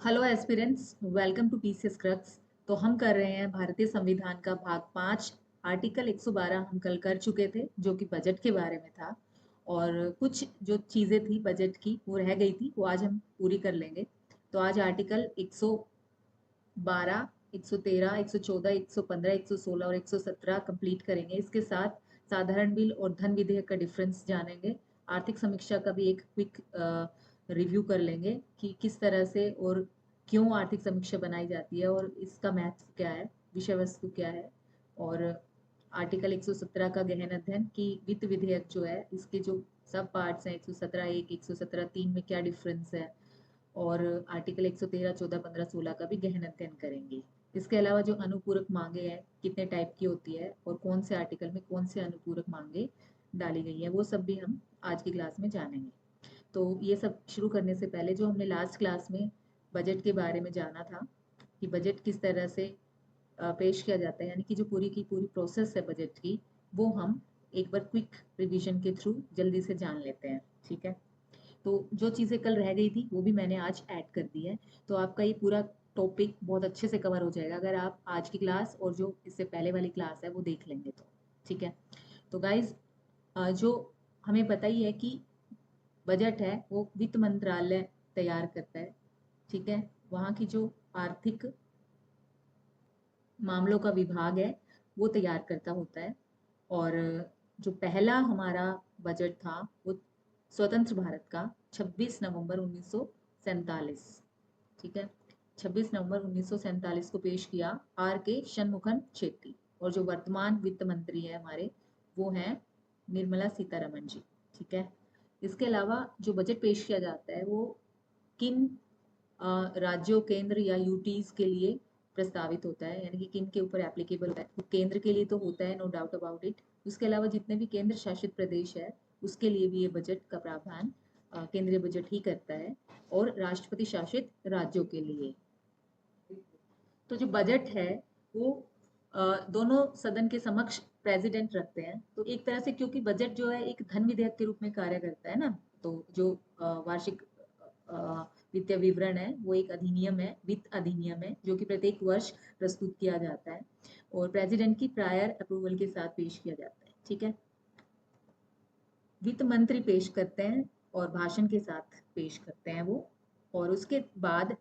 Hello aspirants, welcome to PCS crux. तो हम कर रहे हैं भारतीय संविधान का भाग 5। आर्टिकल 112 हम कल कर चुके थे, जो कि बजट के बारे में था। और कुछ जो चीज़ें थी बजट की वो रह गई थी, वो आज हम पूरी कर लेंगे। तो आज आर्टिकल 112, 113, 114, 115, 116 और 117 कंप्लीट करेंगे। इसके साथ साधारण बिल और धन विधेयक का डिफरेंस जानेंगे। आर्थिक समीक्षा का भी एक क्विक रिव्यू कर लेंगे कि किस तरह से और क्यों आर्थिक समीक्षा बनाई जाती है और इसका महत्व क्या है, विषय वस्तु क्या है। और आर्टिकल 117 का गहन अध्ययन कि वित्त विधेयक जो है इसके जो सब पार्ट्स हैं 117(1), 117(3) में क्या डिफरेंस है। और आर्टिकल 113, 14, 15, 16 का भी गहन अध्ययन करेंगे। इसके अलावा जो अनुपूरक मांगे हैं कितने टाइप की होती है और कौन से आर्टिकल में कौन से अनुपूरक मांगे डाली गई है, वो सब भी हम आज की क्लास में जानेंगे। तो ये सब शुरू करने से पहले जो हमने लास्ट क्लास में बजट के बारे में जाना था कि बजट किस तरह से पेश किया जाता है, यानी कि जो पूरी की पूरी प्रोसेस है बजट की, वो हम एक बार क्विक रिवीजन के थ्रू जल्दी से जान लेते हैं। ठीक है, तो जो चीज़ें कल रह गई थी वो भी मैंने आज ऐड कर दी है। तो आपका ये पूरा टॉपिक बहुत अच्छे से कवर हो जाएगा अगर आप आज की क्लास और जो इससे पहले वाली क्लास है वो देख लेंगे तो। ठीक है, तो गाइज जो हमें पता ही है कि बजट है वो वित्त मंत्रालय तैयार करता है। ठीक है, वहाँ की जो आर्थिक मामलों का विभाग है वो तैयार करता होता है। और जो पहला हमारा बजट था वो स्वतंत्र भारत का 26 नवंबर 1947। ठीक है, 26 नवंबर 1947 को पेश किया आर के शनमुखन चेट्टी। और जो वर्तमान वित्त मंत्री है हमारे वो हैं निर्मला सीतारमण जी। ठीक है, इसके अलावा जो बजट पेश किया जाता है वो किन राज्यों, केंद्र या यूटीज के लिए प्रस्तावित होता है, यानी कि किन के ऊपर एप्लीकेबल है। तो केंद्र के लिए तो होता है, नो डाउट अबाउट इट। उसके अलावा जितने भी केंद्र शासित प्रदेश है उसके लिए भी ये बजट का प्रावधान केंद्रीय बजट ही करता है। और राष्ट्रपति शासित राज्यों के लिए तो जो बजट है वो दोनों सदन के समक्ष प्रेसिडेंट रखते हैं। तो एक तरह से क्योंकि बजट जो है एक धन विधेयक के रूप में कार्य करता है ना, तो जो वार्षिक वित्तीय विवरण है वो एक अधिनियम है, वित्त अधिनियम है, जो कि प्रत्येक वर्ष प्रस्तुत किया जाता है और प्रेसिडेंट की प्रायर अप्रूवल के साथ पेश किया जाता है। ठीक है, वित्त मंत्री पेश करते हैं और भाषण के साथ पेश करते हैं वो। और उसके बाद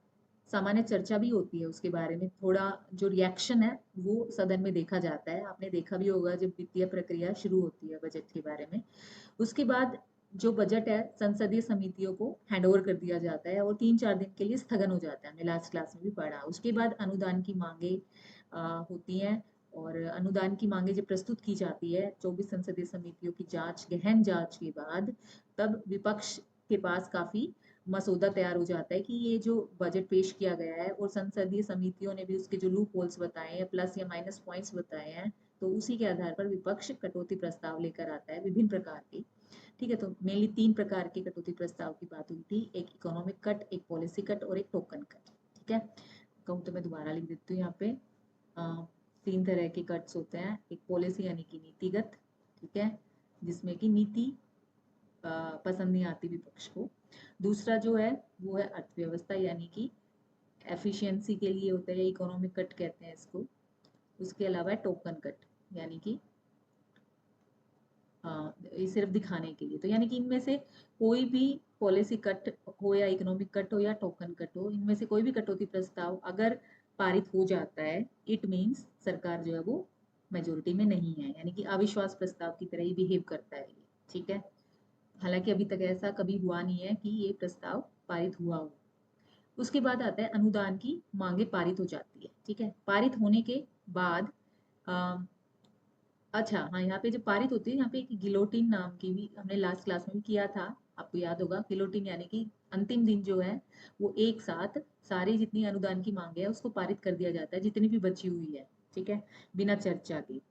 सामान्य चर्चा भी होती है उसके बारे में, थोड़ा जो रिएक्शन है वो सदन में देखा जाता है। आपने देखा भी होगा जब वित्तीय प्रक्रिया शुरू होती है बजट के बारे में। उसके बाद जो बजट है संसदीय समितियों को हैंडओवर कर दिया जाता है और 3-4 दिन के लिए स्थगन हो जाता है। हमने लास्ट क्लास में भी पढ़ा। उसके बाद अनुदान की मांगे होती हैं और अनुदान की मांगे जब प्रस्तुत की जाती है 24 संसदीय समितियों की गहन जांच के बाद, तब विपक्ष के पास काफी मसौदा तैयार हो जाता है कि ये जो बजट पेश किया गया है और संसदीय समितियों ने भी उसके जो लूप होल्स बताए हैं, प्लस या माइनस पॉइंट्स बताए हैं, तो उसी के आधार पर विपक्ष कटौती प्रस्ताव लेकर आता है विभिन्न प्रकार के। ठीक है, तो मेनली 3 प्रकार के कटौती प्रस्ताव की बात हुई थी, एक इकोनॉमिक कट, एक पॉलिसी कट और एक टोकन कट। ठीक है, कहूँ तो मैं दोबारा लिख देती हूँ यहाँ पे। 3 तरह के कट्स होते हैं। एक पॉलिसी यानी कि नीतिगत, ठीक है, जिसमें कि नीति पसंद नहीं आती विपक्ष को। दूसरा जो है वो है अर्थव्यवस्था, यानी कि एफिशिएंसी के लिए होता है, इकोनॉमिक कट कहते हैं इसको। उसके अलावा है टोकन कट, यानी कि ये सिर्फ दिखाने के लिए। तो यानी कि इनमें से कोई भी पॉलिसी कट हो या इकोनॉमिक कट हो या टोकन कट हो, इनमें से कोई भी कटौती प्रस्ताव अगर पारित हो जाता है, इट मीन्स सरकार जो है वो मेजोरिटी में नहीं है, यानी कि अविश्वास प्रस्ताव की तरह ही बिहेव करता है ये। ठीक है, हालांकि अभी तक ऐसा कभी हुआ नहीं है कि ये प्रस्ताव पारित हुआ हो। उसके बाद आता है अनुदान की मांगे पारित हो जाती है। ठीक है, पारित होने के बाद अच्छा हाँ, यहाँ पे जो पारित होती है यहाँ पे एक गिलोटिन नाम की भी हमने लास्ट क्लास में भी किया था, आपको याद होगा। गिलोटिन यानी कि अंतिम दिन जो है वो एक साथ सारी जितनी अनुदान की मांगे है उसको पारित कर दिया जाता है, जितनी भी बची हुई है। ठीक है, बिना चर्चा के।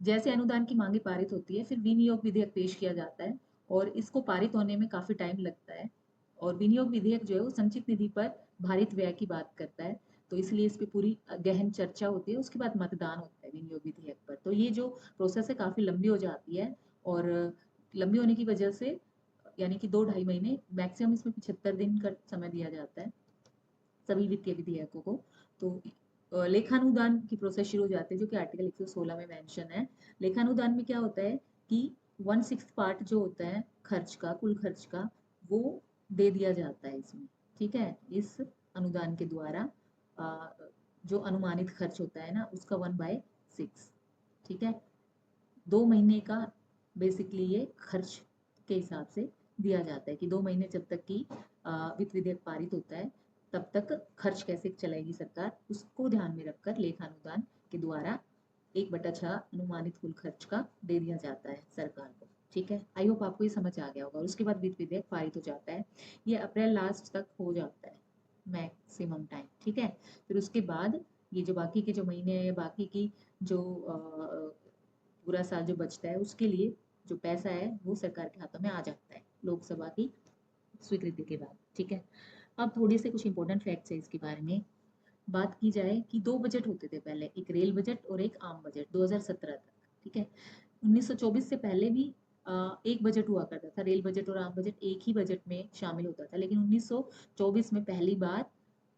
जैसे अनुदान की मांगे पारित होती है फिर विनियोग विधेयक पेश किया जाता है और इसको पारित होने में काफी टाइम लगता है। और विनियोग विधेयक जो है वो संचित निधि पर भारित व्यय की बात करता है, तो इसलिए इस पे पूरी गहन चर्चा होती है। उसके बाद मतदान होता है विनियोग विधेयक पर। तो ये जो प्रोसेस है काफी लंबी हो जाती है और लंबी होने की वजह से यानी कि 2-2.5 महीने मैक्सिमम इसमें 75 दिन का समय दिया जाता है। सभी वित्तीय विधेयकों को। तो लेखानुदान की प्रोसेस शुरू हो जाती है, जो कि आर्टिकल 116 में मेंशन है। लेखानुदान में क्या होता है कि 1/6 पार्ट जो होता है खर्च का, कुल खर्च का, वो दे दिया जाता है इसमें, ठीक है। इस अनुदान के द्वारा जो अनुमानित खर्च होता है ना, उसका 1/6, ठीक है। 2 महीने का बेसिकली ये खर्च के हिसाब से दिया जाता है कि 2 महीने जब तक कि वित्त विधेयक पारित होता है तब तक खर्च कैसे चलाएगी सरकार, उसको ध्यान में रखकर लेखानुदान के द्वारा 1/6 अनुमानित कुल खर्च का दे दिया जाता है सरकार को, ठीक है। आई होप आपको ये समझ आ गया होगा। और उसके बाद वित्त विधेयक पारित हो जाता है, ये अप्रैल लास्ट तक हो जाता है मैक्सिमम टाइम, ठीक है। फिर उसके बाद ये जो बाकी के जो महीने हैं, बाकी की जो पूरा साल जो बचता है, उसके लिए जो पैसा है वो सरकार के हाथों में आ जाता है लोकसभा की स्वीकृति के बाद, ठीक है। अब थोड़े से कुछ इंपॉर्टेंट फैक्ट्स है इसके बारे में। बात की जाए कि 2 बजट होते थे पहले, एक रेल बजट और एक आम बजट 2017 तक, ठीक है। 1924 से पहले भी एक बजट हुआ करता था, रेल बजट और आम बजट एक ही बजट में शामिल होता था, लेकिन 1924 में पहली बार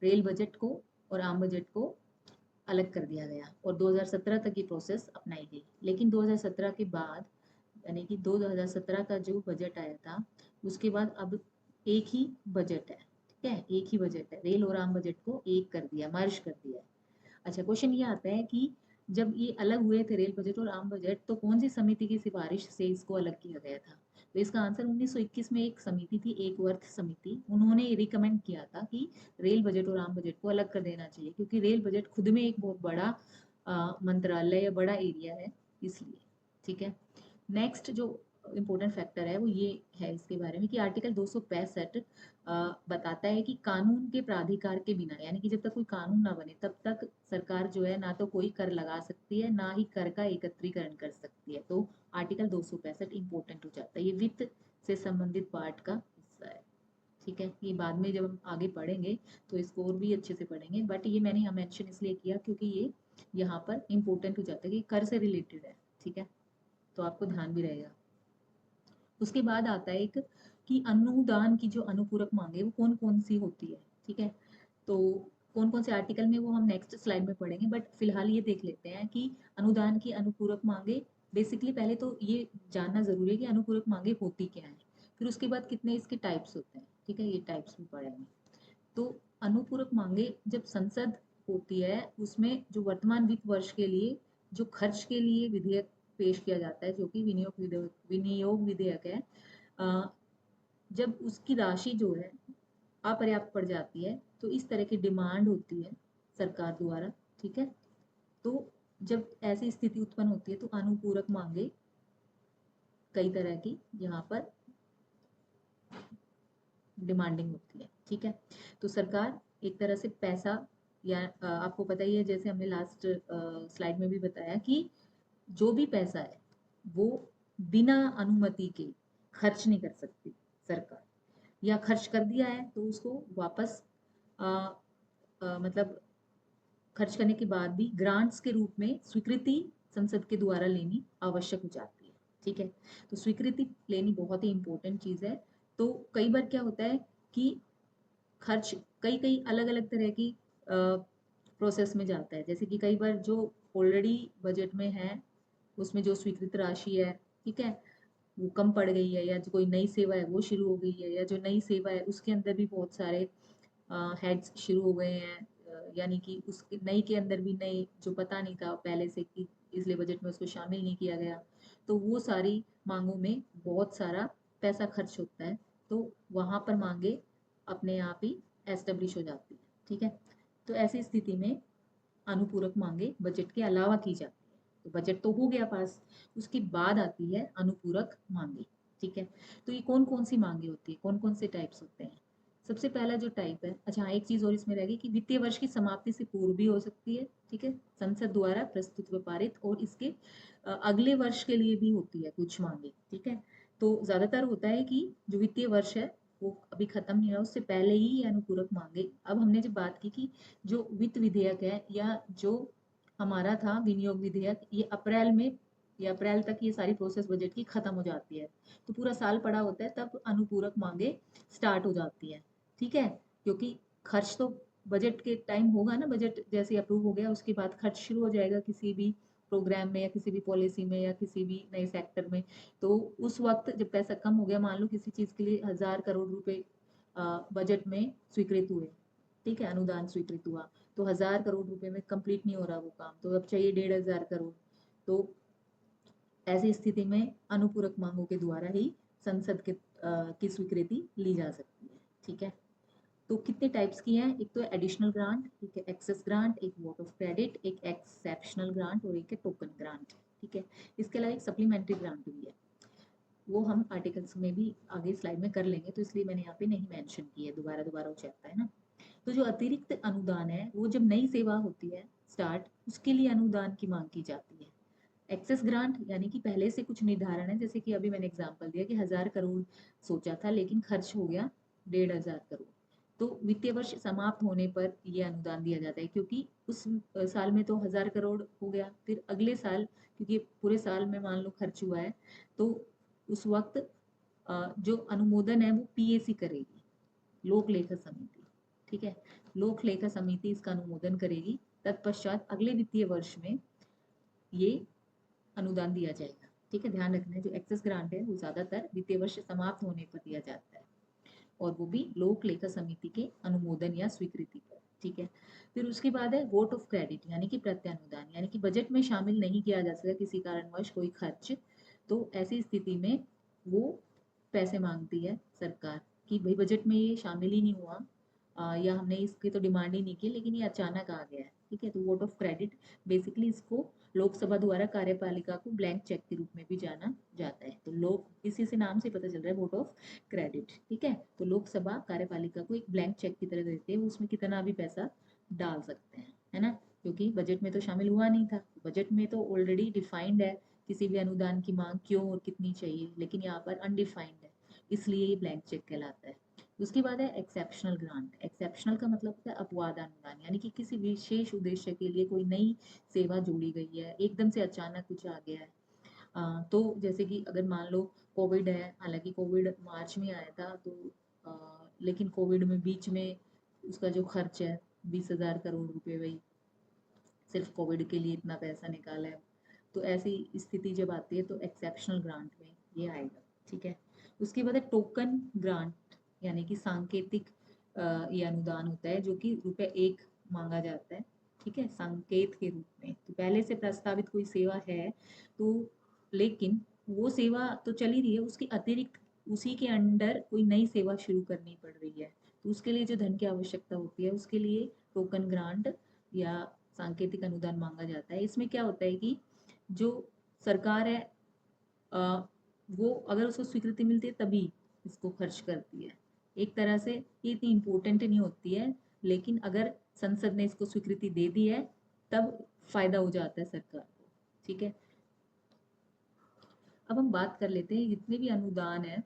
रेल बजट को और आम बजट को अलग कर दिया गया और 2017 तक की प्रोसेस अपनाई गई। लेकिन 2017 के बाद, यानी कि 2017 का जो बजट आया था, उसके बाद अब एक ही बजट है, ठीक है। एक ही बजट है, रेल और आम बजट को एक कर दिया, मर्ज कर दिया है। अच्छा, क्वेश्चन ये आता है कि जब ये अलग हुए थे रेल बजट और आम बजट, तो कौन सी समिति की सिफारिश से इसको अलग किया गया था? तो इसका आंसर 1921 में एक समिति थी, एक वर्थ समिति, उन्होंने रिकमेंड किया था कि रेल बजट और आम बजट को अलग कर देना चाहिए, क्योंकि रेल बजट खुद में एक बहुत बड़ा मंत्रालय या बड़ा एरिया है, इसलिए, ठीक है। नेक्स्ट जो इम्पोर्टेंट फैक्टर है वो ये है इसके बारे में कि आर्टिकल 265 बताता है कि कानून के प्राधिकार के बिना, यानी कि जब तक कोई कानून ना बने तब तक सरकार जो है ना तो कोई कर लगा सकती है, ना ही कर का एकत्रीकरण कर सकती है। तो आर्टिकल 265 इम्पोर्टेंट हो जाता है, ये वित्त से संबंधित पार्ट का हिस्सा है, ठीक है। ये बाद में जब हम आगे पढ़ेंगे तो इसको और भी अच्छे से पढ़ेंगे, बट ये मैंने यहाँ मेंशन इसलिए किया क्योंकि ये यहाँ पर इम्पोर्टेंट हो जाता है कि कर से रिलेटेड है, ठीक है। तो आपको ध्यान भी रहेगा। उसके बाद आता है एक कि अनुदान की जो अनुपूरक मांगे वो कौन कौन सी होती है, ठीक है। तो कौन कौन से आर्टिकल में वो हम नेक्स्ट स्लाइड में पढ़ेंगे, बट फिलहाल ये देख लेते हैं कि अनुदान की अनुपूरक मांगे, बेसिकली पहले तो ये जानना जरूरी है कि अनुपूरक मांगे होती क्या है, फिर उसके बाद कितने इसके टाइप्स होते हैं, ठीक है। ये टाइप्स भी पढ़ेंगे। तो अनुपूरक मांगे जब संसद होती है, उसमें जो वर्तमान वित्त वर्ष के लिए जो खर्च के लिए विधेयक पेश किया जाता है, जो कि विनियोग विधेयक है, जब उसकी राशि जो है अपर्याप्त पड़ जाती है, तो इस तरह की डिमांड होती है सरकार द्वारा, ठीक है। तो जब ऐसी स्थिति उत्पन्न होती है तो अनुपूरक मांगे कई तरह की यहाँ पर डिमांडिंग होती है, ठीक है। तो सरकार एक तरह से पैसा, या आपको पता ही है जैसे हमने लास्ट स्लाइड में भी बताया कि जो भी पैसा है वो बिना अनुमति के खर्च नहीं कर सकती सरकार, या खर्च कर दिया है तो उसको वापस मतलब खर्च करने के बाद भी ग्रांट्स के रूप में स्वीकृति संसद के द्वारा लेनी आवश्यक हो जाती है, ठीक है। तो स्वीकृति लेनी बहुत ही इंपॉर्टेंट चीज है। तो कई बार क्या होता है कि खर्च कई कई अलग अलग तरह की प्रोसेस में जाता है, जैसे कि कई बार जो ऑलरेडी बजट में है उसमें जो स्वीकृत राशि है, ठीक है, वो कम पड़ गई है, या जो कोई नई सेवा है वो शुरू हो गई है, या जो नई सेवा है उसके अंदर भी बहुत सारे हेड्स शुरू हो गए हैं, यानी कि उस नई के अंदर भी नई जो पता नहीं था पहले से कि इसलिए बजट में उसको शामिल नहीं किया गया, तो वो सारी मांगों में बहुत सारा पैसा खर्च होता है, तो वहां पर मांगे अपने आप ही एस्टेब्लिश हो जाती है, ठीक है। तो ऐसी स्थिति में अनुपूरक मांगे बजट के अलावा की जाती है। तो बजट तो हो गया पास, उसके बाद आती है अनुपूरक मांगे, ठीक है। तो ये कौन कौन सी मांगे होती है, कौन कौन से टाइप्स होते हैं? सबसे पहला जो टाइप है, अच्छा हाँ, एक चीज और इसमें रहेगी कि वित्तीय वर्ष की समाप्ति से पूर्व भी हो सकती है, ठीक है, संसद द्वारा प्रस्तुत व पारित, और इसके अगले वर्ष के लिए भी होती है कुछ मांगे, ठीक है। तो ज्यादातर होता है कि जो वित्तीय वर्ष है वो अभी खत्म नहीं हुआ उससे पहले ही ये अनुपूरक मांगे। अब हमने जब बात की कि जो वित्त विधेयक है या जो हमारा था विनियोग विधेयक, ये अप्रैल में या अप्रैल तक ये सारी प्रोसेस बजट की खत्म हो जाती है, तो पूरा साल पड़ा होता है तब अनुपूरक मांगे स्टार्ट हो जाती है, ठीक है। क्योंकि खर्च तो बजट के टाइम होगा ना, बजट जैसे अप्रूव हो गया उसके बाद खर्च शुरू हो जाएगा किसी भी प्रोग्राम में या किसी भी पॉलिसी में या किसी भी नए सेक्टर में। तो उस वक्त जब पैसा कम हो गया, मान लो किसी चीज के लिए 1000 करोड़ रुपए बजट में स्वीकृत हुए, ठीक है, अनुदान स्वीकृत हुआ, तो 1000 करोड़ रुपए में कंप्लीट नहीं हो रहा वो काम, तो अब चाहिए 1500 करोड़। तो ऐसी स्थिति में अनुपूरक मांगों के द्वारा ही संसद के की स्वीकृति ली जा सकती है, ठीक है। तो कितने टाइप्स की हैं, एक तो एडिशनल ग्रांट, ठीक है, एक्सेस ग्रांट, एक वोट ऑफ क्रेडिट, एक एक्सेप्शनल ग्रांट और एक है टोकन ग्रांट, ठीक है। इसके अलावा एक सप्लीमेंट्री ग्रांट भी है, वो हम आर्टिकल्स में भी आगे स्लाइड में कर लेंगे, तो इसलिए मैंने यहाँ पे नहीं मेंशन की है, दोबारा दोबारा हो जाता है ना। तो जो अतिरिक्त अनुदान है वो जब नई सेवा होती है स्टार्ट, उसके लिए अनुदान की मांग की जाती है। एक्सेस ग्रांट यानी कि पहले से कुछ निर्धारण है, जैसे कि अभी मैंने एग्जांपल दिया कि 1000 करोड़ सोचा था लेकिन खर्च हो गया 1500 करोड़, तो वित्तीय वर्ष समाप्त होने पर ये अनुदान दिया जाता है, क्योंकि उस साल में तो 1000 करोड़ हो गया, फिर अगले साल क्योंकि पूरे साल में मान लो खर्च हुआ है, तो उस वक्त जो अनुमोदन है वो पीएसी करेगी, लोक लेखा समिति, ठीक है। लोक लेखा समिति इसका अनुमोदन करेगी, तत्पश्चात अगले वित्तीय वर्ष में ये अनुदान दिया जाएगा, ठीक है। ध्यान रखना है जो एक्सेस ग्रांट है वो ज्यादातर वित्तीय वर्ष समाप्त होने पर दिया जाता है, और वो भी लोक लेखा समिति के अनुमोदन या स्वीकृति पर, ठीक है। फिर उसके बाद है वोट ऑफ क्रेडिट यानी कि प्रत्यानुदान, यानी कि बजट में शामिल नहीं किया जा सकता किसी कारणवश कोई खर्च, तो ऐसी स्थिति में वो पैसे मांगती है सरकार कि भाई बजट में ये शामिल ही नहीं हुआ, या हमने इसकी तो डिमांड ही नहीं की लेकिन ये अचानक आ गया है, ठीक है। तो वोट ऑफ क्रेडिट बेसिकली इसको लोकसभा द्वारा कार्यपालिका को ब्लैंक चेक के रूप में भी जाना जाता है, तो लोक इसी से नाम से पता चल रहा है वोट ऑफ क्रेडिट, ठीक है। तो लोकसभा कार्यपालिका को एक ब्लैंक चेक की तरह देते हैं, उसमें कितना भी पैसा डाल सकते हैं, है ना, क्योंकि बजट में तो शामिल हुआ नहीं था, बजट में तो ऑलरेडी डिफाइंड है किसी भी अनुदान की मांग क्यों और कितनी चाहिए, लेकिन यहाँ पर अनडिफाइंड है, इसलिए ये ब्लैंक चेक कहलाता है। उसके बाद है एक्सेप्शनल ग्रांट। एक्सेप्शनल का मतलब होता है अपवाद अनुदान, यानी कि किसी विशेष उद्देश्य के लिए कोई नई सेवा जोड़ी गई है, एकदम से अचानक कुछ आ गया है। तो जैसे कि अगर मान लो कोविड है, हालांकि कोविड मार्च में आया था, तो लेकिन कोविड में बीच में उसका जो खर्च है 20,000 करोड़ रुपए, वही सिर्फ कोविड के लिए इतना पैसा निकाला है, तो ऐसी स्थिति जब आती है तो एक्सेप्शनल ग्रांट में ये आएगा, ठीक है। उसके बाद है टोकन ग्रांट, यानी कि सांकेतिक ये अनुदान होता है जो कि ₹1 मांगा जाता है, ठीक है, संकेत के रूप में। तो पहले से प्रस्तावित कोई सेवा है, तो लेकिन वो सेवा तो चली रही है, उसके अतिरिक्त उसी के अंडर कोई नई सेवा शुरू करनी पड़ रही है, तो उसके लिए जो धन की आवश्यकता होती है उसके लिए टोकन ग्रांट या सांकेतिक अनुदान मांगा जाता है। इसमें क्या होता है कि जो सरकार है अ, वो अगर उसको स्वीकृति मिलती है तभी इसको खर्च करती है, एक तरह से ये इतनी इम्पोर्टेंट नहीं होती है, लेकिन अगर संसद ने इसको स्वीकृति दे दी है तब फायदा हो जाता है सरकार को, ठीक है। अब हम बात कर लेते हैं जितने भी अनुदान है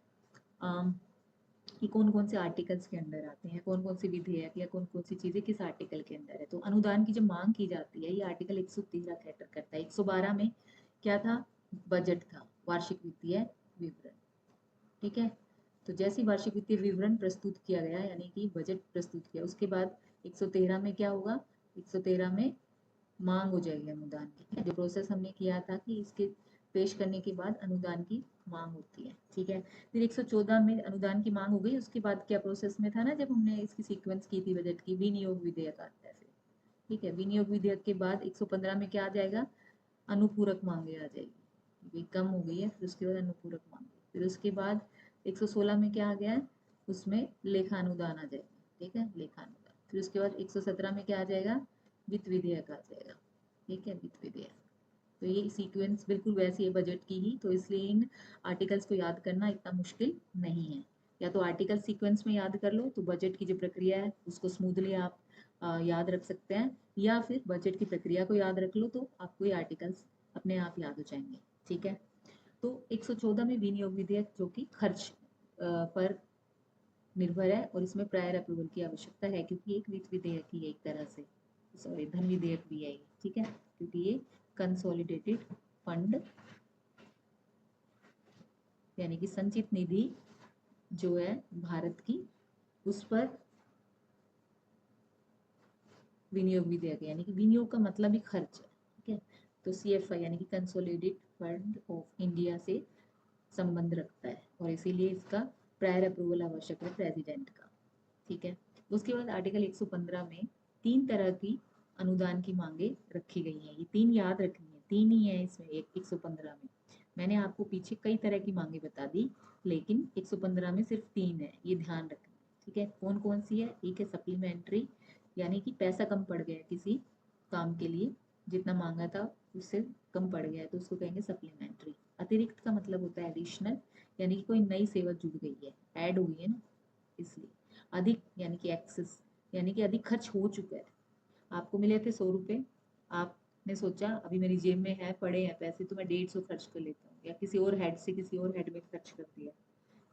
कि कौन कौन से आर्टिकल्स के अंडर आते हैं, कौन कौन सी विधेयक या कौन कौन सी चीजें किस आर्टिकल के अंदर है। तो अनुदान की जब मांग की जाती है ये आर्टिकल 113 कैटर करता है। 112 में क्या था, बजट था, वार्षिक वित्तीय विवरण, ठीक है। तो जैसे ही वार्षिक वित्तीय विवरण प्रस्तुत किया गया, यानी कि बजट प्रस्तुत किया, उसके बाद 113 में क्या होगा, 113 में मांग हो जाएगी अनुदान की, ठीक है? जो प्रोसेस हमने किया था कि इसके पेश करने के बाद अनुदान की मांग होती है, ठीक है। फिर 114 में अनुदान की मांग हो गई, उसके बाद क्या प्रोसेस में था ना, जब हमने इसकी सीक्वेंस की थी बजट की, विनियोग विधेयक आता है फिर, ठीक है। विनियोग विधेयक के बाद 115 में क्या आ जाएगा, अनुपूरक मांगे आ जाएगी, ये कम हो गई है, फिर उसके बाद अनुपूरक मांगे, फिर उसके बाद 116 में क्या आ गया है, उसमें लेखा अनुदान आ जाएगा, ठीक है, लेखा अनुदान। फिर उसके बाद 117 में क्या आ जाएगा, वित्त विधेयक आ जाएगा, ठीक है, वित्त विधेयक। तो ये सीक्वेंस बिल्कुल वैसी है बजट की ही, तो इसलिए इन आर्टिकल्स को याद करना इतना मुश्किल नहीं है। या तो आर्टिकल सीक्वेंस में याद कर लो तो बजट की जो प्रक्रिया है उसको स्मूथली आप याद रख सकते हैं, या फिर बजट की प्रक्रिया को याद रख लो तो आपको ये आर्टिकल्स अपने आप याद हो जाएंगे, ठीक है। तो 114 में विनियोग विधेयक जो कि खर्च पर निर्भर है, और इसमें प्रायर अप्रूवल की आवश्यकता है, क्योंकि एक वित्त विधेयक ही है एक तरह से, सॉरी धन विधेयक भी है ये, ठीक है, क्योंकि ये कंसोलिडेटेड फंड यानी कि संचित निधि जो है भारत की, उस पर विनियोग विधेयक यानी कि विनियोग का मतलब ही खर्च है, ठीक है। तो CFI यानी कि कंसोलिडेटेड फंड ऑफ इंडिया से संबंध रखता है और इसीलिए इसका प्रायर अप्रूवल आवश्यक है प्रेसिडेंट का, ठीक है। उसके बाद आर्टिकल 115 में 3 तरह की अनुदान की मांगे रखी गई हैं, ये 3 याद रखनी है, 3 ही है इसमें 115 में। मैंने आपको पीछे कई तरह की मांगे बता दी, लेकिन 115 में सिर्फ 3 है, ये ध्यान रखना, ठीक है। कौन कौन सी है? एक है सप्लीमेंट्री, यानी कि पैसा कम पड़ गया किसी काम के लिए, जितना मांगा था उससे कम पड़ गया है तो उसको कहेंगे सप्लीमेंट्री। अतिरिक्त का मतलब होता है एडिशनल, यानी कि कोई नई सेवा जुड़ गई है, ऐड हुई है ना, इसलिए। अधिक यानी कि एक्सेस, यानी कि अधिक खर्च हो चुका है। आपको मिले थे 100 रुपये, आपने सोचा अभी मेरी जेब में है, पड़े हैं पैसे, तो मैं 150 खर्च कर लेता हूँ, या किसी और हेड से किसी और हेड में खर्च कर दिया,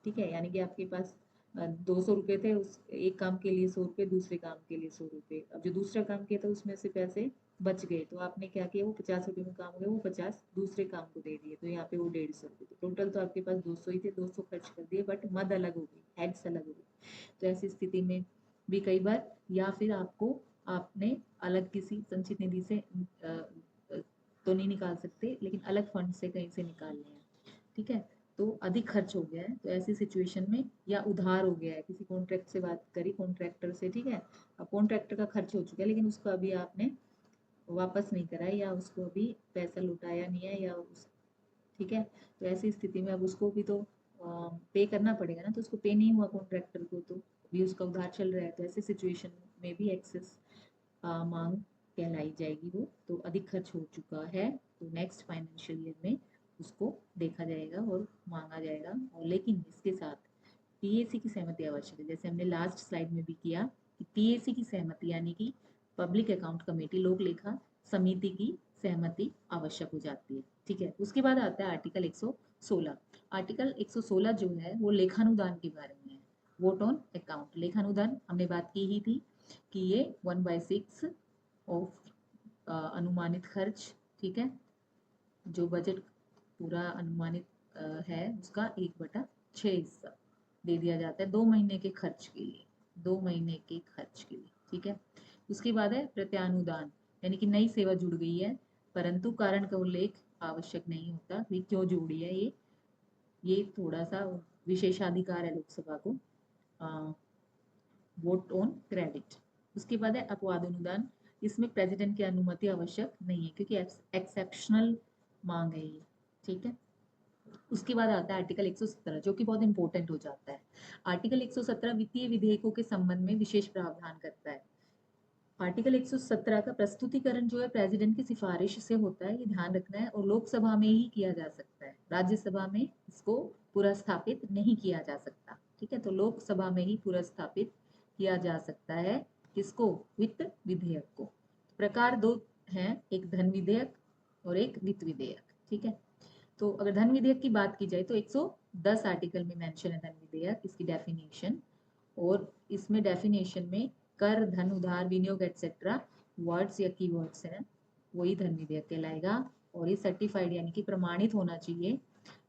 ठीक है। यानी कि आपके पास 200 रुपये थे, उस एक काम के लिए 100 रुपये, दूसरे काम के लिए 100 रुपये। अब जो दूसरा काम किया था उसमें से पैसे बच गए, तो आपने क्या किया, वो 50 रुपये में काम हो गया, वो 50 दूसरे काम को दे दिए, तो यहाँ पे वो 150 रुपये, तो टोटल तो आपके पास 200 ही थे, 200 खर्च कर दिए, बट मद अलग हो गई, हेड्स अलग हो गई। तो ऐसी स्थिति में भी कई बार, या फिर आपको, आपने अलग किसी संचित निधि से तो नहीं निकाल सकते, लेकिन अलग फंड से कहीं से निकालने हैं, ठीक है। तो अधिक खर्च हो गया है, तो ऐसी सिचुएशन में, या उधार हो गया है, किसी कॉन्ट्रैक्ट से बात करी कॉन्ट्रैक्टर से, ठीक है। अब कॉन्ट्रैक्टर का खर्च हो चुका है, लेकिन उसको अभी आपने वापस नहीं करा, या उसको अभी पैसा लौटाया नहीं है, या उस, ठीक है। तो ऐसी स्थिति में अब उसको भी तो पे करना पड़ेगा ना, तो उसको पे नहीं हुआ कॉन्ट्रैक्टर को, तो भी उसका उधार चल रहा है, तो ऐसी सिचुएशन में भी एक्सेस मांग कहलाई जाएगी वो, तो अधिक खर्च हो चुका है, तो नेक्स्ट फाइनेंशियल ईयर में उसको देखा जाएगा और मांगा जाएगा। और लेकिन इसके साथ PAC की सहमति आवश्यक है, जैसे हमने लास्ट स्लाइड में भी किया कि PAC की सहमति यानी कि पब्लिक अकाउंट कमेटी, लोक लेखा समिति की सहमति आवश्यक हो जाती है, ठीक है। उसके बाद आता है आर्टिकल 116। आर्टिकल 116 जो है वो लेखानुदान के बारे में है, वोट ऑन अकाउंट। लेखानुदान हमने बात की ही थी कि ये 1/6 ऑफ अनुमानित खर्च, ठीक है, जो बजट पूरा अनुमानित है उसका 1/6 हिस्सा दे दिया जाता है 2 महीने के खर्च के लिए, 2 महीने के खर्च के लिए, ठीक है। उसके बाद है प्रत्यानुदान, यानी कि नई सेवा जुड़ गई है, परंतु कारण का उल्लेख आवश्यक नहीं होता कि क्यों जुड़ी है, ये थोड़ा सा विशेषाधिकार है लोकसभा को, वोट ऑन क्रेडिट। उसके बाद है अपवाद अनुदान, इसमें प्रेसिडेंट की अनुमति आवश्यक नहीं है, क्योंकि एक्सेप्शनल मांग है ये, ठीक है। उसके बाद आता है आर्टिकल 117, जो कि बहुत इंपॉर्टेंट हो जाता है। आर्टिकल 117 वित्तीय विधेयकों के संबंध में विशेष प्रावधान करता है। आर्टिकल 117 का प्रस्तुतिकरण जो है प्रेसिडेंट की सिफारिश से होता है, ये ध्यान रखना है, और लोकसभा में ही किया जा सकता है, राज्यसभा में इसको पुरस्थापित नहीं किया जा सकता, ठीक है। तो लोकसभा में ही पुरस्थापित किया जा सकता है, किसको? वित्त विधेयक को। प्रकार दो हैं, एक धन विधेयक और एक वित्त विधेयक, ठीक है। तो अगर धन विधेयक की बात की जाए तो 110 आर्टिकल में मेंशन है धन विधेयक, इसकी डेफिनेशन, और इसमें डेफिनेशन में कर, धन, उधार, विनियोग एटसेट्रा वर्ड्स या कीवर्ड्स हैं, वही धन विधेयक कहलाएगा, और ये सर्टिफाइड यानी कि प्रमाणित होना चाहिए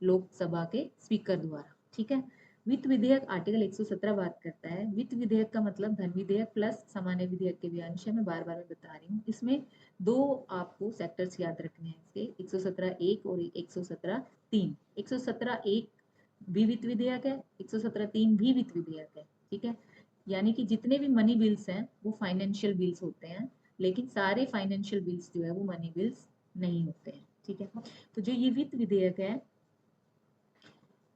लोकसभा के स्पीकर द्वारा, ठीक है। वित्त विधेयक आर्टिकल 117 बात करता है, वित्त विधेयक का मतलब धन विधेयक प्लस सामान्य विधेयक के भी अंश है, मैं बार बार बता रही हूँ। इसमें दो आपको सेक्टर्स याद रखने हैं इसके, 117(1) और 117(3). 117(1) भी वित्त विधेयक है, 117(3) भी वित्त विधेयक है, ठीक है। यानी कि जितने भी मनी बिल्स हैं वो फाइनेंशियल बिल्स होते हैं, लेकिन सारे फाइनेंशियल बिल्स जो है वो मनी बिल्स नहीं होते हैं, ठीक है। तो जो ये वित्त विधेयक है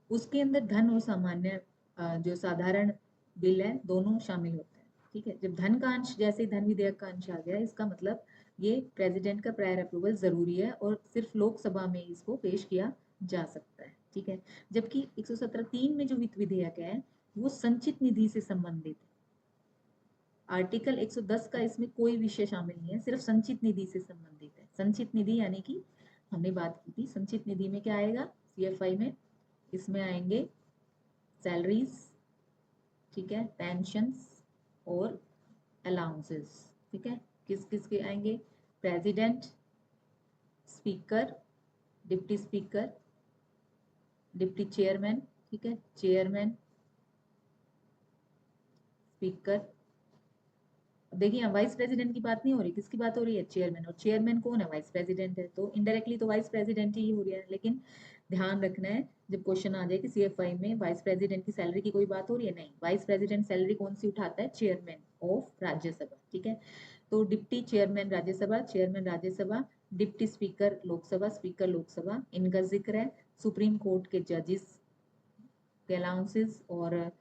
उसके अंदर धन और सामान्य जो साधारण बिल है दोनों शामिल होते हैं, ठीक है। जब धन का अंश, जैसे धन विधेयक का अंश आ गया, इसका मतलब ये प्रेसिडेंट का प्रायर अप्रूवल जरूरी है और सिर्फ लोकसभा में इसको पेश किया जा सकता है, ठीक है। जबकि 117(3) में जो वित्त विधेयक है वो संचित निधि से संबंधित है। आर्टिकल 110 का इसमें कोई विषय शामिल नहीं है, सिर्फ संचित निधि से संबंधित है। संचित निधि यानी कि हमने बात की थी, संचित निधि में क्या आएगा? CFI में इसमें आएंगे सैलरीज, ठीक है, पेंशंस और अलाउंसेस, ठीक है। किस किस के आएंगे? President, speaker, deputy speaker, deputy chairman, ठीक है, चेयरमैन, स्पीकर, देखिए यहाँ वाइस प्रेसिडेंट की बात नहीं हो रही, किसकी बात हो रही है? चेयरमैन। और चेयरमैन कौन है? वाइस प्रेसिडेंट है, तो इनडायरेक्टली तो वाइस प्रेसिडेंट ही हो रहा है। लेकिन ध्यान रखना है, जब क्वेश्चन आ जाए कि सीएफआई में वाइस प्रेसिडेंट की सैलरी की कोई बात हो रही है, नहीं, वाइस प्रेसिडेंट सैलरी कौन सी उठाता है? चेयरमैन ऑफ राज्यसभा, ठीक है। तो deputy chairman Rajya Sabha, chairman Rajya Sabha, deputy speaker Lok Sabha, speaker Lok Sabha, इनका जिक्र है। सुप्रीम कोर्ट के जजेस के अलाउंसेस और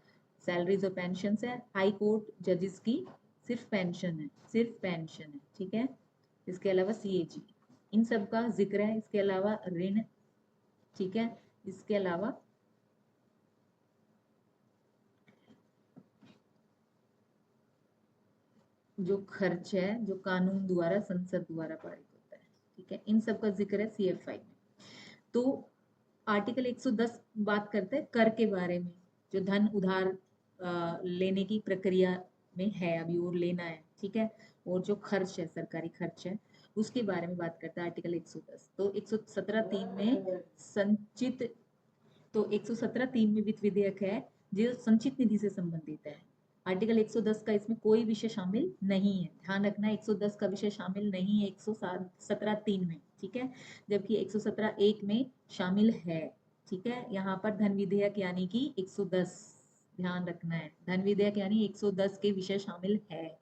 सैलरीज और पेंशन है। हाई कोर्ट जजेस की सिर्फ पेंशन है, सिर्फ पेंशन है, ठीक है। इसके अलावा सीएजी, इन सब का जिक्र है। इसके अलावा ऋण, ठीक है। इसके अलावा जो खर्च है, जो कानून द्वारा, संसद द्वारा पारित होता है, ठीक है, इन सब का जिक्र है सीएफआई में। तो आर्टिकल 110 बात करते हैं कर के बारे में, जो धन उधार लेने की प्रक्रिया में है अभी और लेना है, ठीक है। और जो खर्च है, सरकारी खर्च है, उसके बारे में बात करता है आर्टिकल 110। तो 117(3) में संचित, तो 117(3) में वित्त विधेयक है जो संचित निधि से संबंधित है। आर्टिकल 110 का इसमें कोई विषय शामिल नहीं है, ध्यान रखना, 110 का विषय शामिल नहीं है 117(3) में, ठीक है। जबकि 117(1) में शामिल है, ठीक है। यहाँ पर धन विधेयक यानी कि 110, ध्यान रखना है, धन विधेयक यानी 110 के विषय शामिल है।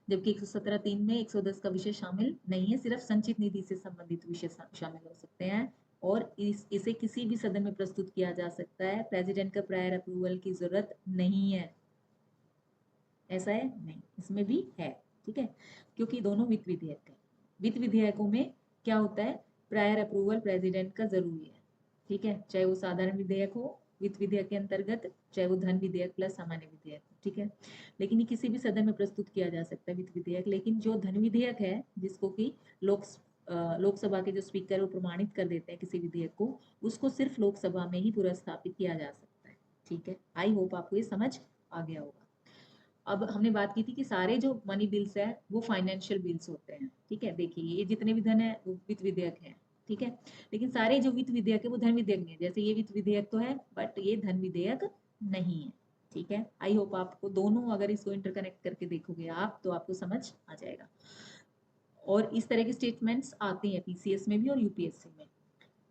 जबकि 117(3) में 110 का विषय शामिल नहीं है, सिर्फ संचित निधि से संबंधित विषय शामिल हो सकते हैं। और इसे किसी भी सदन में प्रस्तुत किया जा सकता है, प्रेसिडेंट का प्रायर अप्रूवल की जरूरत नहीं है। ऐसा है? नहीं, इसमें भी है, ठीक है, क्योंकि दोनों वित्त विधेयक है। वित्त विधेयकों में क्या होता है? प्रायर अप्रूवल प्रेसिडेंट का जरूरी है, ठीक है, चाहे वो साधारण विधेयक हो वित्त विधेयक के अंतर्गत, चाहे वो धन विधेयक प्लस सामान्य विधेयक हो, ठीक है। लेकिन ये किसी भी सदन में प्रस्तुत किया जा सकता है वित्त विधेयक। लेकिन जो धन विधेयक है, जिसको कि लोकसभा के जो स्पीकर वो प्रमाणित कर देते हैं किसी विधेयक को, उसको सिर्फ लोकसभा में ही पुरस्तापित किया जा सकता है, ठीक है। आई होप आपको ये समझ आ गया होगा। अब हमने बात की थी कि सारे जो मनी बिल्स है वो फाइनेंशियल बिल्स होते हैं, ठीक है। देखिए ये जितने भी धन है वो वित्त विधेयक है, ठीक है। लेकिन सारे जो वित्त विधेयक है वो धन विधेयक नहीं है। जैसे ये वित्त विधेयक तो है बट ये धन विधेयक नहीं है, ठीक है। आई होप आपको दोनों, अगर इसको इंटरकनेक्ट करके देखोगे आप, तो आपको समझ आ जाएगा। और इस तरह के स्टेटमेंट्स आती हैं पीसीएस में भी और यूपीएससी में।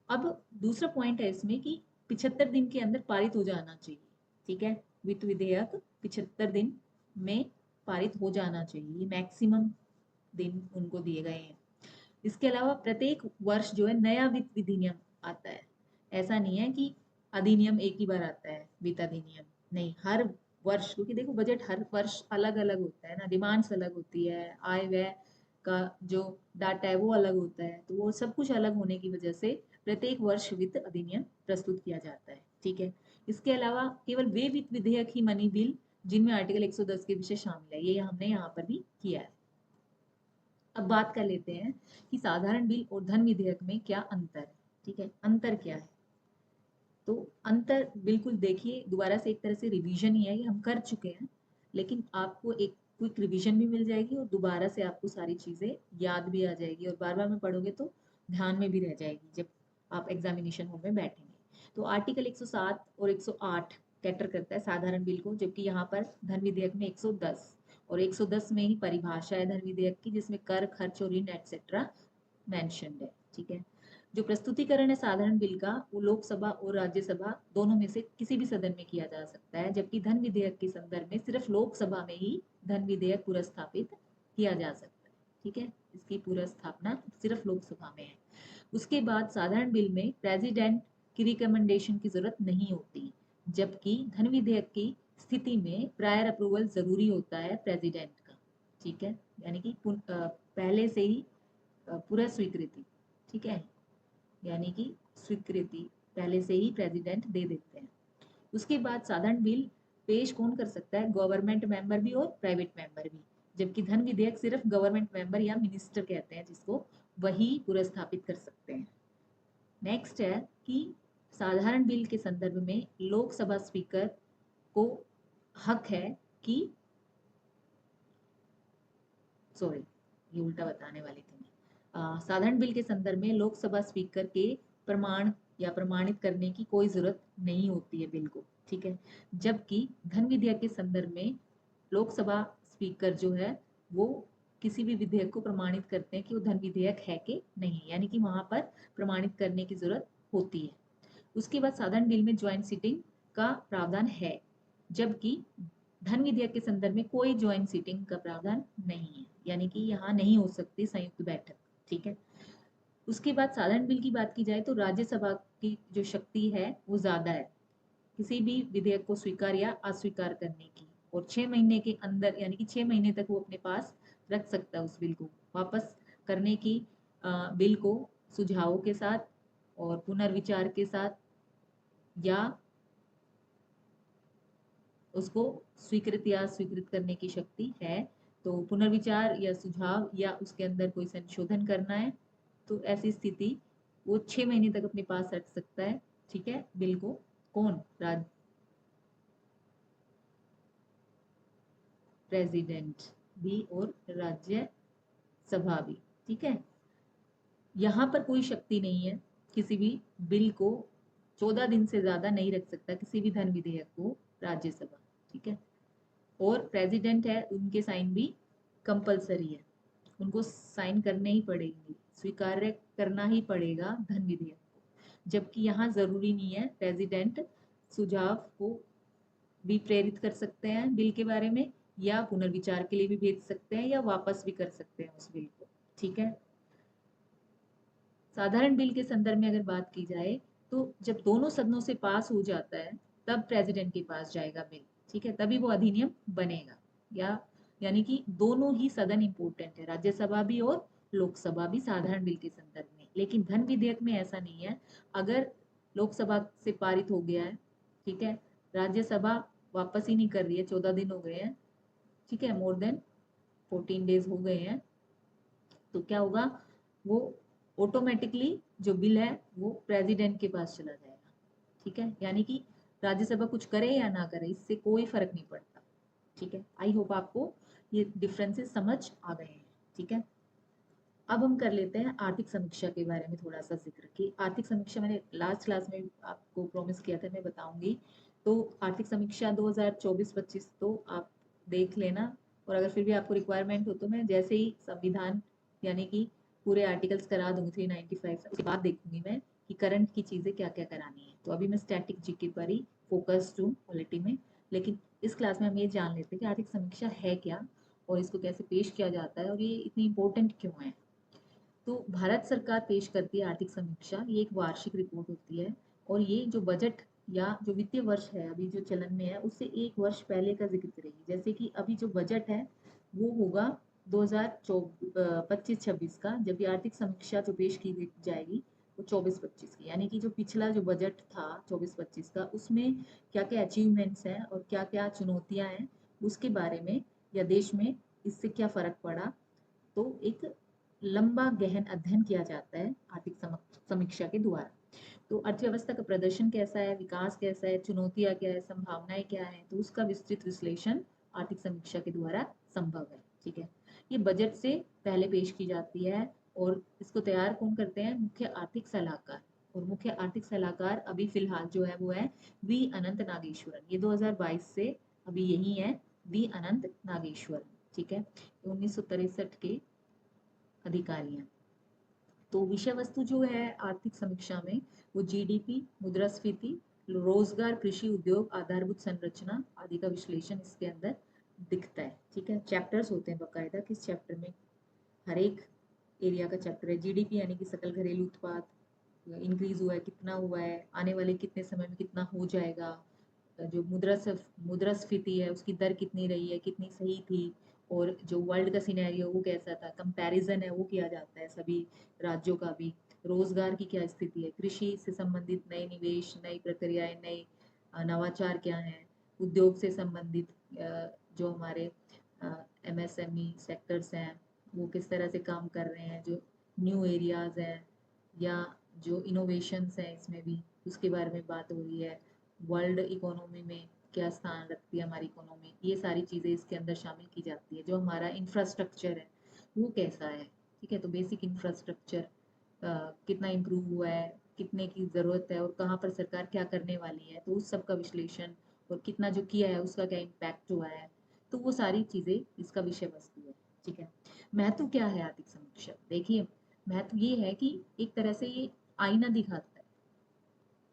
अब दूसरा पॉइंट है इसमें कि 75 दिन के अंदर पारित हो जाना चाहिए, ठीक है। वित्त विधेयक 75 दिन में पारित हो जाना चाहिए, मैक्सिमम दिन उनको दिए गए हैं। इसके अलावा प्रत्येक वर्ष जो है नया वित्त अधिनियम आता है। ऐसा नहीं है कि अधिनियम एक ही बार आता है, वित्त अधिनियम नहीं, हर वर्ष, क्योंकि देखो बजट हर वर्ष अलग अलग होता है ना, डिमांड्स अलग होती है, आय व्यय का जो डाटा है वो अलग होता है, तो वो सब कुछ अलग होने की वजह से प्रत्येक वर्ष वित्त अधिनियम प्रस्तुत किया जाता है, ठीक है। इसके अलावा केवल वे वित्त विधेयक ही मनी बिल जिनमें आर्टिकल 110 के विषय शामिल है, ये हमने यहाँ पर भी किया है। अब बात कर लेते हैं कि साधारण बिल और धन विधेयक में क्या अंतर है, ठीक है। अंतर क्या है? तो अंतर बिल्कुल देखिए, दोबारा से एक तरह से रिवीजन ही है, ये हम कर चुके हैं, लेकिन आपको एक क्विक रिवीजन भी मिल जाएगी और दोबारा से आपको सारी चीजें याद भी आ जाएगी, और बार बार में पढ़ोगे तो ध्यान में भी रह जाएगी जब आप एग्जामिनेशन हॉल में बैठेंगे। तो आर्टिकल 107 और 108 कैटर करता है साधारण बिल को, जबकि यहाँ पर धन विधेयक में 110, और 110 में ही परिभाषा है धन विधेयक की, जिसमें कर, खर्च और ऋण एटसेट्रा मेंशन्ड है, ठीक है। जो प्रस्तुतिकरण है साधारण बिल का, वो लोकसभा और राज्यसभा दोनों में से किसी भी सदन में किया जा सकता है, जबकि धन विधेयक के संदर्भ में सिर्फ लोकसभा में ही धन विधेयक पुरस्तापित किया जा सकता है, ठीक है। इसकी पुरस्थापना सिर्फ लोकसभा में है। उसके बाद साधारण बिल में प्रेसिडेंट की रिकमेंडेशन की जरूरत नहीं होती, जबकि धन विधेयक की स्थिति में प्रायर अप्रूवल जरूरी होता है प्रेसिडेंट का, ठीक है, यानी कि पहले से ही पूरा स्वीकृति, ठीक है, यानी कि स्वीकृति पहले से ही प्रेसिडेंट दे देते हैं। उसके बाद साधारण बिल पेश कौन कर सकता है? गवर्नमेंट मेंबर भी और प्राइवेट मेंबर भी, जबकि धन विधेयक सिर्फ गवर्नमेंट मेंबर या मिनिस्टर कहते हैं जिसको, वही पुरस्थापित कर सकते हैं। नेक्स्ट है कि साधारण बिल के संदर्भ में लोकसभा स्पीकर को हक है कि, सॉरी ये उल्टा बताने वाली थी मैं, साधारण बिल के संदर्भ में लोकसभा स्पीकर के प्रमाण या प्रमाणित करने की कोई जरूरत नहीं होती है बिल को, ठीक है। जबकि धन विधेयक के संदर्भ में लोकसभा स्पीकर जो है वो किसी भी विधेयक को प्रमाणित करते हैं कि वो धन विधेयक है कि नहीं, यानी कि वहां पर प्रमाणित करने की जरूरत होती है। उसके बाद साधारण बिल में ज्वाइंट सीटिंग का प्रावधान है, जबकि धन विधेयक के संदर्भ में कोई ज्वाइंट सीटिंग का प्रावधान नहीं है, यानी कि यहाँ नहीं हो सकती संयुक्त बैठक। ठीक है। उसके बाद साधारण बिल की बात की जाए तो राज्यसभा की जो शक्ति है वो ज्यादा है किसी भी विधेयक को स्वीकार या अस्वीकार करने की, और 6 महीने के अंदर, यानी कि 6 महीने तक वो अपने पास रख सकता है उस बिल को, वापस करने की बिल को सुझावों के साथ और पुनर्विचार के साथ, या उसको स्वीकृत या स्वीकृत करने की शक्ति है। तो पुनर्विचार या सुझाव या उसके अंदर कोई संशोधन करना है तो ऐसी स्थिति वो 6 महीने तक अपने पास रख सकता है। ठीक है, बिल को कौन, प्रेसिडेंट भी और राज्यसभा भी। ठीक है, यहाँ पर कोई शक्ति नहीं है, किसी भी बिल को 14 दिन से ज्यादा नहीं रख सकता किसी भी धन विधेयक को राज्यसभा। ठीक है, और प्रेसिडेंट है उनके साइन भी कंपलसरी है, उनको साइन करने ही पड़ेंगे, स्वीकार्य करना ही पड़ेगा धन विधेयक को, जबकि यहाँ जरूरी नहीं है। प्रेसिडेंट सुझाव को भी प्रेरित कर सकते हैं बिल के बारे में, या पुनर्विचार के लिए भी भेज सकते हैं, या वापस भी कर सकते हैं उस बिल को। ठीक है। साधारण बिल के संदर्भ में अगर बात की जाए तो जब दोनों सदनों से पास हो जाता है तब प्रेसिडेंट के पास जाएगा बिल। ठीक है, तभी वो अधिनियम बनेगा, या यानी कि दोनों ही सदन इंपॉर्टेंट है, राज्यसभा भी और लोकसभा भी साधारण बिल के संदर्भ में। लेकिन धन विधेयक में ऐसा नहीं है, अगर लोकसभा से पारित हो गया है, ठीक है, राज्यसभा वापस ही नहीं कर रही है, 14 दिन हो गए हैं, ठीक है, मोर देन 14 डेज हो गए हैं, तो क्या होगा, वो ऑटोमेटिकली जो बिल है वो प्रेसिडेंट के पास चला जाएगा। ठीक है, यानी कि राज्यसभा कुछ करे या ना करे इससे कोई फर्क नहीं पड़ता। ठीक है, आई होप आपको ये डिफरेंसेस समझ आ गए हैं। ठीक है, अब हम कर लेते हैं आर्थिक समीक्षा के बारे में थोड़ा सा जिक्र, कि आर्थिक समीक्षा मैंने लास्ट क्लास में आपको प्रॉमिस किया था मैं बताऊंगी। तो आर्थिक समीक्षा 2024-25 तो आप देख लेना, और अगर फिर भी आपको रिक्वायरमेंट हो तो मैं जैसे ही संविधान यानी कि पूरे आर्टिकल्स करा दूंगी 395 उसके बाद देखूंगी मैं कि करंट की चीजें क्या क्या करानी है। तो अभी मैं स्टैटिक जीके पर ही फोकस्ड हूँ पॉलिटी में, लेकिन इस क्लास में हम ये जान लेते हैं कि आर्थिक समीक्षा है क्या और इसको कैसे पेश किया जाता है और ये इतनी इंपॉर्टेंट क्यों है। तो भारत सरकार पेश करती है आर्थिक समीक्षा, ये एक वार्षिक रिपोर्ट होती है, और ये जो बजट या जो वित्तीय वर्ष है अभी जो चलन में है उससे 1 वर्ष पहले का जिक्र करेगी। जैसे कि अभी जो बजट है वो होगा 2025-26 का, जबकि आर्थिक समीक्षा जो पेश की जाएगी वो 24-25 की, यानी कि जो पिछला जो बजट था 24-25 का उसमें क्या क्या अचीवमेंट्स हैं और क्या क्या चुनौतियां हैं उसके बारे में, या देश में इससे क्या फर्क पड़ा, तो एक लंबा गहन अध्ययन किया जाता है आर्थिक समीक्षा के द्वारा। तो अर्थव्यवस्था का प्रदर्शन कैसा है, विकास कैसा है, चुनौतियां क्या है, संभावनाएं क्या है, तो उसका विस्तृत विश्लेषण आर्थिक समीक्षा के द्वारा संभव है। ठीक है, ये बजट से पहले पेश की जाती है, और इसको तैयार कौन करते हैं, मुख्य आर्थिक सलाहकार। और मुख्य आर्थिक सलाहकार अभी फिलहाल जो है वो है वी अनंत नागेश्वरन, ये 2022 से अभी यही है, वी अनंत नागेश्वरन। ठीक है, 1963 के अधिकारी हैं। तो विषय वस्तु जो है आर्थिक समीक्षा में वो जीडीपी, मुद्रास्फीति, रोजगार, कृषि, उद्योग, आधारभूत संरचना आदि का विश्लेषण इसके अंदर दिखता है। ठीक है, चैप्टर्स होते हैं बकायदा, किस चैप्टर में हर एक एरिया का चैप्टर है। जीडीपी यानी कि सकल घरेलू उत्पाद इंक्रीज हुआ है, कितना हुआ है, आने वाले कितने समय में कितना हो जाएगा, जो मुद्रास्फीति है उसकी दर कितनी रही है, कितनी सही थी, और जो वर्ल्ड का सिनेरियो वो कैसा था, कंपैरिजन है वो किया जाता है सभी राज्यों का भी। रोजगार की क्या स्थिति है, कृषि से संबंधित नए निवेश, नई प्रक्रियाएं, नए नवाचार क्या हैं, उद्योग से संबंधित जो हमारे एमएसएमई सेक्टर्स हैं वो किस तरह से काम कर रहे हैं, जो न्यू एरियाज हैं या जो इनोवेशंस हैं इसमें भी उसके बारे में बात हो रही है। वर्ल्ड इकोनॉमी में क्या स्थान रखती है हमारी इकोनॉमी, ये सारी चीज़ें इसके अंदर शामिल की जाती है। जो हमारा इंफ्रास्ट्रक्चर है वो कैसा है, ठीक है, तो बेसिक इंफ्रास्ट्रक्चर कितना इम्प्रूव हुआ है, कितने की ज़रूरत है, और कहाँ पर सरकार क्या करने वाली है, तो उस सब का विश्लेषण, और कितना जो किया है उसका क्या इम्पैक्ट हुआ है, तो वो सारी चीज़ें इसका विषय वस्तु है। ठीक है। महत्व क्या है आर्थिक समीक्षा? देखिए, महत्व ये है कि एक तरह से ये आईना दिखाता है।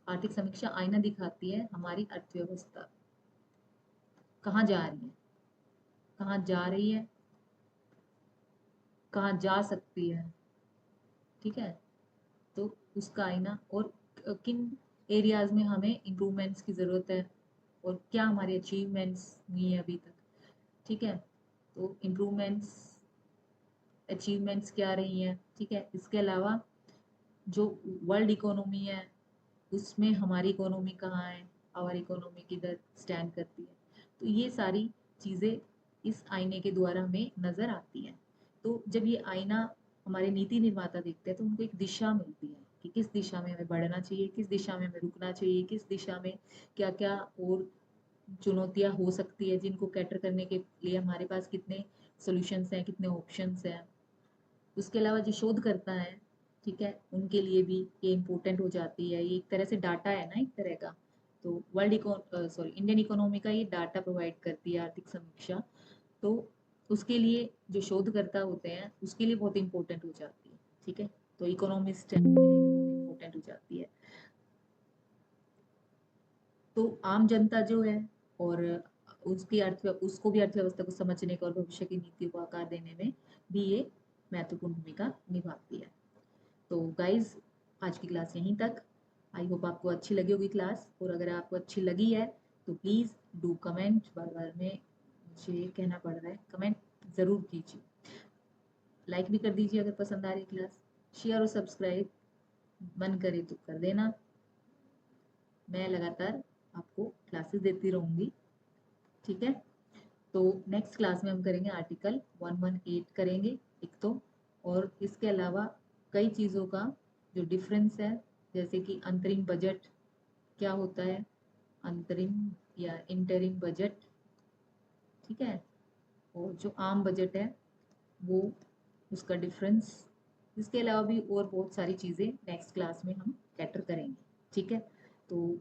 आर्थिक समीक्षा आईना दिखाती है हमारी अर्थव्यवस्था कहाँ जा रही है, कहाँ जा रही है, कहाँ जा सकती है। ठीक है, तो उसका आईना, और किन एरियाज में हमें इम्प्रूवमेंट्स की ज़रूरत है और क्या हमारी अचीवमेंट्स हुई है अभी तक। ठीक है, तो इम्प्रूवमेंट्स, अचीवमेंट्स क्या रही हैं। ठीक है, इसके अलावा जो वर्ल्ड इकोनॉमी है उसमें हमारी इकोनॉमी कहाँ है, हमारी इकोनॉमी किधर स्टैंड करती है। तो ये सारी चीज़ें इस आईने के द्वारा हमें नज़र आती हैं। तो जब ये आईना हमारे नीति निर्माता देखते हैं तो उनको एक दिशा मिलती है कि किस दिशा में हमें बढ़ना चाहिए, किस दिशा में हमें रुकना चाहिए, किस दिशा में क्या क्या और चुनौतियाँ हो सकती है, जिनको कैटर करने के लिए हमारे पास कितने सॉल्यूशंस हैं, कितने ऑप्शंस हैं। उसके अलावा जो शोध करता है, ठीक है, उनके लिए भी ये इम्पोर्टेंट हो जाती है। ये एक तरह से डाटा है ना, एक तरह का। तो इंडियन इकोनॉमी का ये डाटा प्रोवाइड करती है आर्थिक समीक्षा। तो उसके लिए जो शोधकर्ता होते हैं उसके लिए बहुत इंपॉर्टेंट हो जाती है। ठीक है, तो इकोनॉमिस्ट है उनके लिए भी बहुत इंपॉर्टेंट हो जाती है। तो आम जनता जो है, और उसको भी अर्थव्यवस्था को समझने का और भविष्य की नीतियों को आकार देने में भी ये महत्वपूर्ण भूमिका निभाती है। तो गाइज, आज की क्लास यहीं तक। आई होप आपको अच्छी लगी होगी क्लास, और अगर आपको अच्छी लगी है तो प्लीज़ डू कमेंट। बार बार में मुझे कहना पड़ रहा है, कमेंट ज़रूर कीजिए, लाइक भी कर दीजिए अगर पसंद आ रही क्लास, शेयर और सब्सक्राइब मन करे तो कर देना। मैं लगातार आपको क्लासेस देती रहूँगी। ठीक है, तो नेक्स्ट क्लास में हम करेंगे आर्टिकल 118 करेंगे एक तो, और इसके अलावा कई चीज़ों का जो डिफरेंस है, जैसे कि अंतरिम बजट क्या होता है, अंतरिम या इंटरिम बजट। ठीक है, और जो आम बजट है वो, उसका डिफरेंस। इसके अलावा भी और बहुत सारी चीज़ें नेक्स्ट क्लास में हम कैटर करेंगे। ठीक है, तो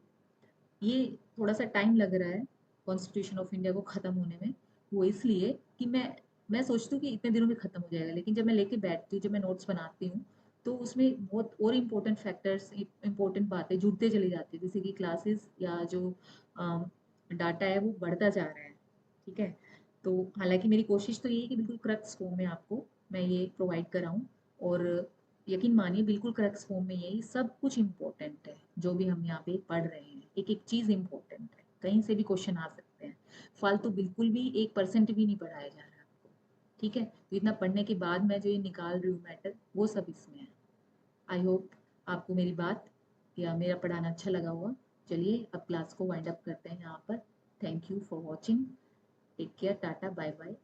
ये थोड़ा सा टाइम लग रहा है कॉन्स्टिट्यूशन ऑफ इंडिया को ख़त्म होने में। वो इसलिए कि मैं सोचती हूँ कि इतने दिनों में ख़त्म हो जाएगा, लेकिन जब मैं लेके बैठती हूँ, जब मैं नोट्स बनाती हूँ, तो उसमें बहुत और इम्पोर्टेंट फैक्टर्स, इम्पोर्टेंट बातें जुड़ते चली जाती है, जैसे कि क्लासेस या जो डाटा है वो बढ़ता जा रहा है। ठीक है, तो हालांकि मेरी कोशिश तो ये है कि बिल्कुल क्रक्स फॉर्म में आपको मैं ये प्रोवाइड कराऊँ, और यकीन मानिए बिल्कुल क्रक्स फॉर्म में यही सब कुछ इम्पोर्टेंट है। जो भी हम यहाँ पे पढ़ रहे हैं, एक एक चीज़ इम्पोर्टेंट है, कहीं से भी क्वेश्चन आ सकते हैं। फालतू बिल्कुल भी 1% भी नहीं पढ़ाया जा रहा है आपको। ठीक है, तो इतना पढ़ने के बाद मैं जो ये निकाल रही हूँ मैटर, वो सब इसमें है। आई होप आपको मेरी बात या मेरा पढ़ाना अच्छा लगा होगा। चलिए अब क्लास को वाइंड अप करते हैं यहाँ पर। Thank you for watching. Take care, tata, bye bye.